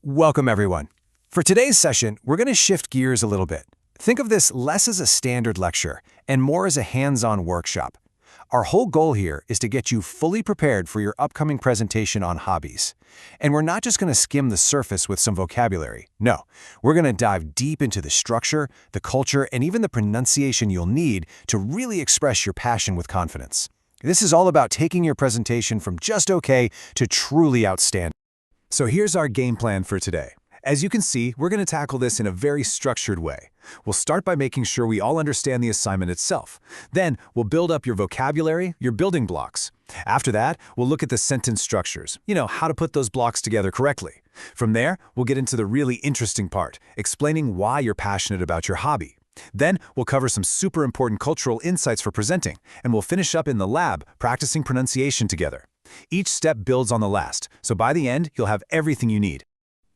Welcome, everyone. For today's session, we're going to shift gears a little bit. Think of this less as a standard lecture and more as a hands-on workshop. Our whole goal here is to get you fully prepared for your upcoming presentation on hobbies. And we're not just going to skim the surface with some vocabulary. No, we're going to dive deep into the structure, the culture, and even the pronunciation you'll need to really express your passion with confidence. This is all about taking your presentation from just okay to truly outstanding. So here's our game plan for today. As you can see, we're going to tackle this in a very structured way. We'll start by making sure we all understand the assignment itself. Then, we'll build up your vocabulary, your building blocks. After that, we'll look at the sentence structures, how to put those blocks together correctly. From there, we'll get into the really interesting part, explaining why you're passionate about your hobby. Then, we'll cover some super important cultural insights for presenting, and we'll finish up in the lab, practicing pronunciation together. Each step builds on the last, so by the end, you'll have everything you need.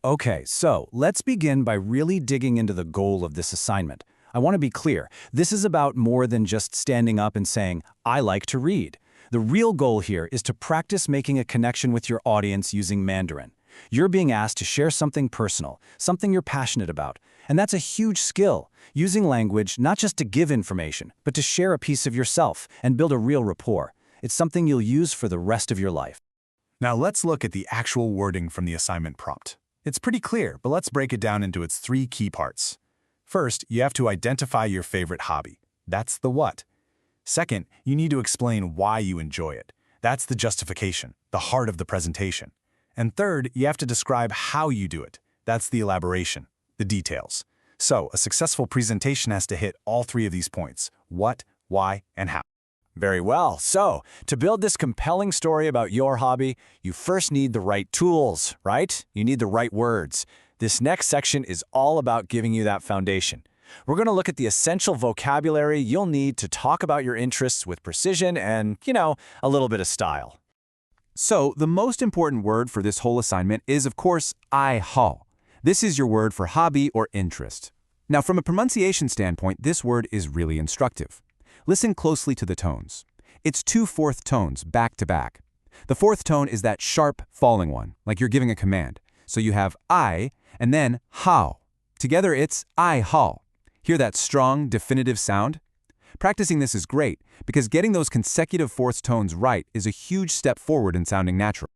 Okay, so let's begin by really digging into the goal of this assignment. I want to be clear, this is about more than just standing up and saying, "I like to read." The real goal here is to practice making a connection with your audience using Mandarin. You're being asked to share something personal, something you're passionate about, and that's a huge skill, using language not just to give information, but to share a piece of yourself and build a real rapport. It's something you'll use for the rest of your life. Now let's look at the actual wording from the assignment prompt. It's pretty clear, but let's break it down into its three key parts. First, you have to identify your favorite hobby. That's the what. Second, you need to explain why you enjoy it. That's the justification, the heart of the presentation. And third, you have to describe how you do it. That's the elaboration, the details. So, a successful presentation has to hit all three of these points: what, why, and how. Very well. So, to build this compelling story about your hobby, you first need the right tools, right? You need the right words. This next section is all about giving you that foundation. We're going to look at the essential vocabulary you'll need to talk about your interests with precision and, a little bit of style. So, the most important word for this whole assignment is, of course, "ai hao." This is your word for hobby or interest. Now, from a pronunciation standpoint, this word is really instructive. Listen closely to the tones. It's two fourth tones back to back. The fourth tone is that sharp, falling one, like you're giving a command. So you have I and then hao. Together it's "ai hao." Hear that strong, definitive sound? Practicing this is great because getting those consecutive fourth tones right is a huge step forward in sounding natural.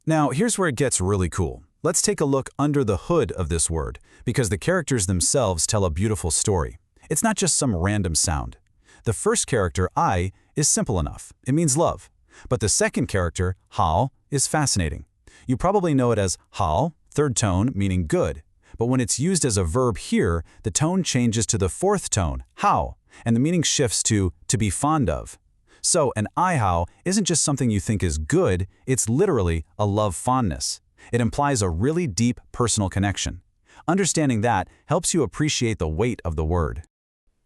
Now, here's where it gets really cool. Let's take a look under the hood of this word, because the characters themselves tell a beautiful story. It's not just some random sound. The first character, I, is simple enough. It means love. But the second character, hao, is fascinating. You probably know it as hao, third tone, meaning good. But when it's used as a verb here, the tone changes to the fourth tone, hao, and the meaning shifts to be fond of. So an "ai hao" isn't just something you think is good, it's literally a love fondness. It implies a really deep personal connection. Understanding that helps you appreciate the weight of the word.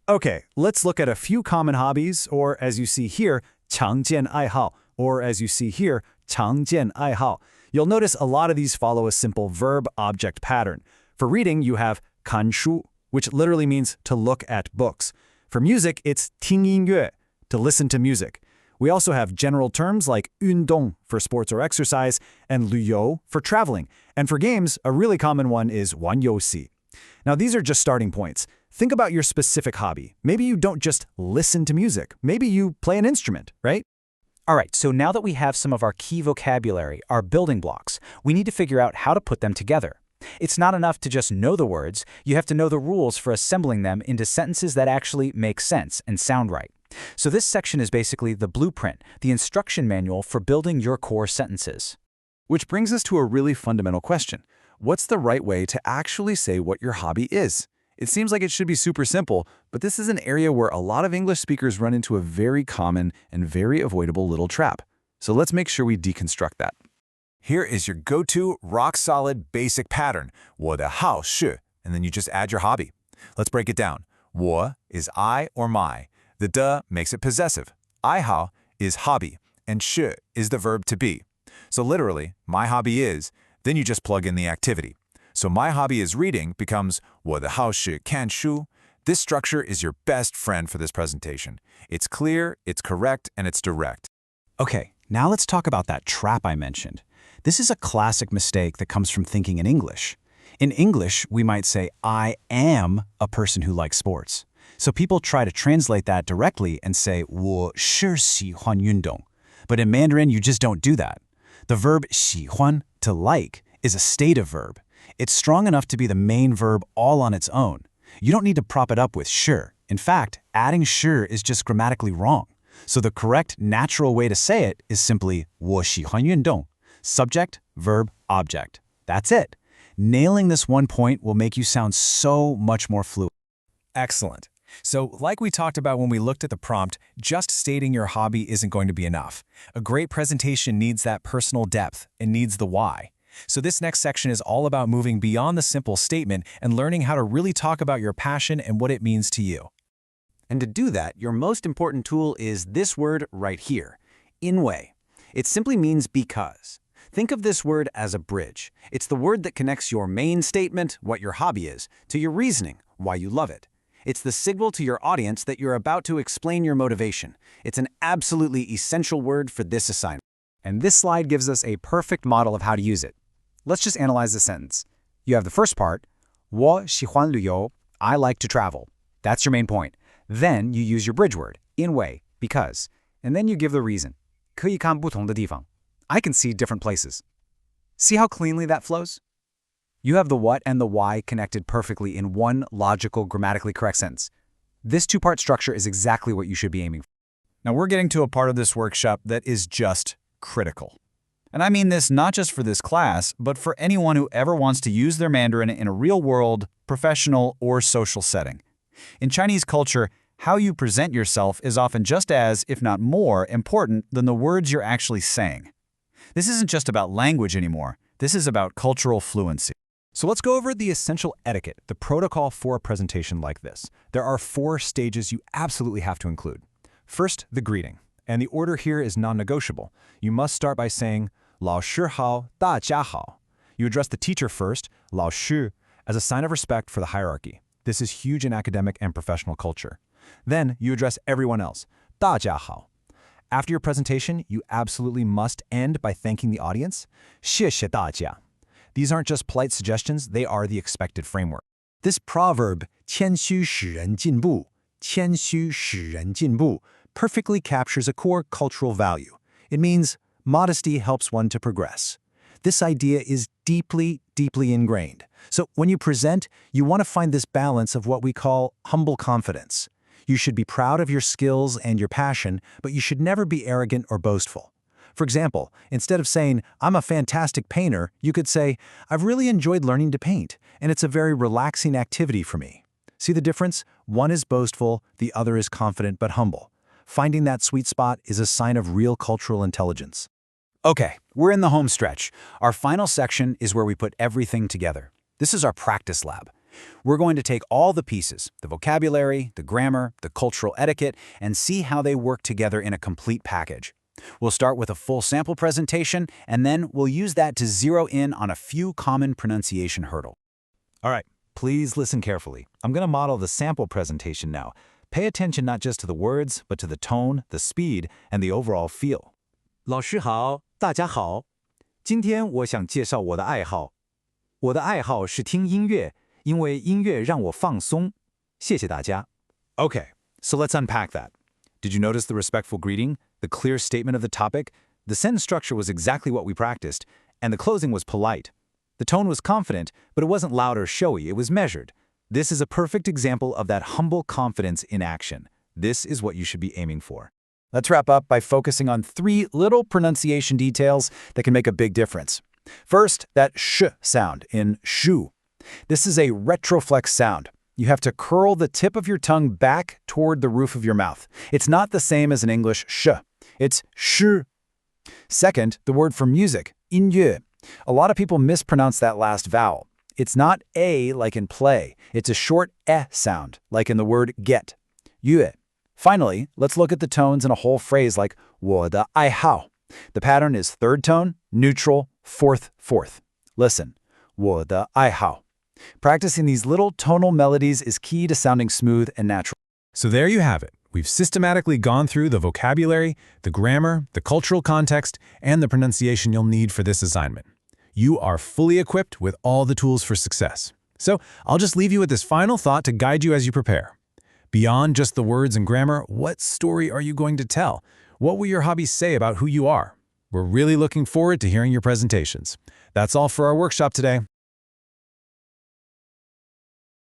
Okay, let's look at a few common hobbies, or as you see here, 常见爱好, or as you see here, 常见爱好. You'll notice a lot of these follow a simple verb-object pattern. For reading, you have 看书, which literally means to look at books. For music, it's 听音乐, to listen to music. We also have general terms like 运动 for sports or exercise, and 旅游 for traveling. And for games, a really common one is 玩游戏. Now, these are just starting points. Think about your specific hobby. Maybe you don't just listen to music. Maybe you play an instrument, right? All right, so now that we have some of our key vocabulary, our building blocks, we need to figure out how to put them together. It's not enough to just know the words. You have to know the rules for assembling them into sentences that actually make sense and sound right. So this section is basically the blueprint, the instruction manual for building your core sentences. Which brings us to a really fundamental question. What's the right way to actually say what your hobby is? It seems like it should be super simple, but this is an area where a lot of English speakers run into a very common and very avoidable little trap. So let's make sure we deconstruct that. Here is your go-to, rock-solid, basic pattern, 我的好是, and then you just add your hobby. Let's break it down. 我 is I or my. The de makes it possessive. 爱好 is hobby, and 是 is the verb to be. So literally, my hobby is, then you just plug in the activity. So my hobby is reading becomes 我的好是看书. This structure is your best friend for this presentation. It's clear, it's correct, and it's direct. Okay, now let's talk about that trap I mentioned. This is a classic mistake that comes from thinking in English. In English, we might say, I am a person who likes sports. So people try to translate that directly and say, 我是喜欢运动. But in Mandarin, you just don't do that. The verb 喜欢, to like, is a state of verb. It's strong enough to be the main verb all on its own. You don't need to prop it up with 是. In fact, adding 是 is just grammatically wrong. So the correct, natural way to say it is simply 我喜欢运动. Subject, verb, object. That's it. Nailing this one point will make you sound so much more fluent. Excellent. So, like we talked about when we looked at the prompt, just stating your hobby isn't going to be enough. A great presentation needs that personal depth and needs the why. So this next section is all about moving beyond the simple statement and learning how to really talk about your passion and what it means to you. And to do that, your most important tool is this word right here, 因为. It simply means because. Think of this word as a bridge. It's the word that connects your main statement, what your hobby is, to your reasoning, why you love it. It's the signal to your audience that you're about to explain your motivation. It's an absolutely essential word for this assignment. And this slide gives us a perfect model of how to use it. Let's just analyze the sentence. You have the first part, 我喜欢旅游, I like to travel. That's your main point. Then you use your bridge word, 因为, because. And then you give the reason. 可以看不同的地方. I can see different places. See how cleanly that flows? You have the what and the why connected perfectly in one logical, grammatically correct sentence. This two-part structure is exactly what you should be aiming for. Now we're getting to a part of this workshop that is just critical. And I mean this not just for this class, but for anyone who ever wants to use their Mandarin in a real-world, professional, or social setting. In Chinese culture, how you present yourself is often just as, if not more, important than the words you're actually saying. This isn't just about language anymore. This is about cultural fluency. So let's go over the essential etiquette, the protocol for a presentation like this. There are 4 stages you absolutely have to include. First, the greeting. And the order here is non-negotiable. You must start by saying, 老师好,大家好. You address the teacher first, 老师, as a sign of respect for the hierarchy. This is huge in academic and professional culture. Then you address everyone else, 大家好. After your presentation, you absolutely must end by thanking the audience, 谢谢大家. These aren't just polite suggestions, they are the expected framework. This proverb, 谦虚使人进步, 谦虚使人进步, perfectly captures a core cultural value. It means modesty helps one to progress. This idea is deeply, deeply ingrained. So when you present, you want to find this balance of what we call humble confidence. You should be proud of your skills and your passion, but you should never be arrogant or boastful. For example, instead of saying, I'm a fantastic painter, you could say, I've really enjoyed learning to paint, and it's a very relaxing activity for me. See the difference? One is boastful, the other is confident but humble. Finding that sweet spot is a sign of real cultural intelligence. Okay, we're in the home stretch. Our final section is where we put everything together. This is our practice lab. We're going to take all the pieces, the vocabulary, the grammar, the cultural etiquette, and see how they work together in a complete package. We'll start with a full sample presentation, and then we'll use that to zero in on a few common pronunciation hurdles. All right, please listen carefully. I'm going to model the sample presentation now. Pay attention not just to the words, but to the tone, the speed, and the overall feel. 老师好，大家好。今天我想介绍我的爱好。我的爱好是听音乐，因为音乐让我放松。谢谢大家。Okay, so let's unpack that. Did you notice the respectful greeting, the clear statement of the topic? The sentence structure was exactly what we practiced, and the closing was polite. The tone was confident, but it wasn't loud or showy, it was measured. This is a perfect example of that humble confidence in action. This is what you should be aiming for. Let's wrap up by focusing on 3 little pronunciation details that can make a big difference. First, that sh sound in shu. This is a retroflex sound. You have to curl the tip of your tongue back toward the roof of your mouth. It's not the same as in English sh. It's sh. Second, the word for music, 音乐. A lot of people mispronounce that last vowel. It's not a like in play. It's a short e sound, like in the word get. 乐. Finally, let's look at the tones in a whole phrase like 我的爱好. The pattern is third tone, neutral, fourth, fourth. Listen, 我的爱好. Practicing these little tonal melodies is key to sounding smooth and natural. So there you have it. We've systematically gone through the vocabulary, the grammar, the cultural context, and the pronunciation you'll need for this assignment. You are fully equipped with all the tools for success. So I'll just leave you with this final thought to guide you as you prepare. Beyond just the words and grammar, what story are you going to tell? What will your hobbies say about who you are? We're really looking forward to hearing your presentations. That's all for our workshop today.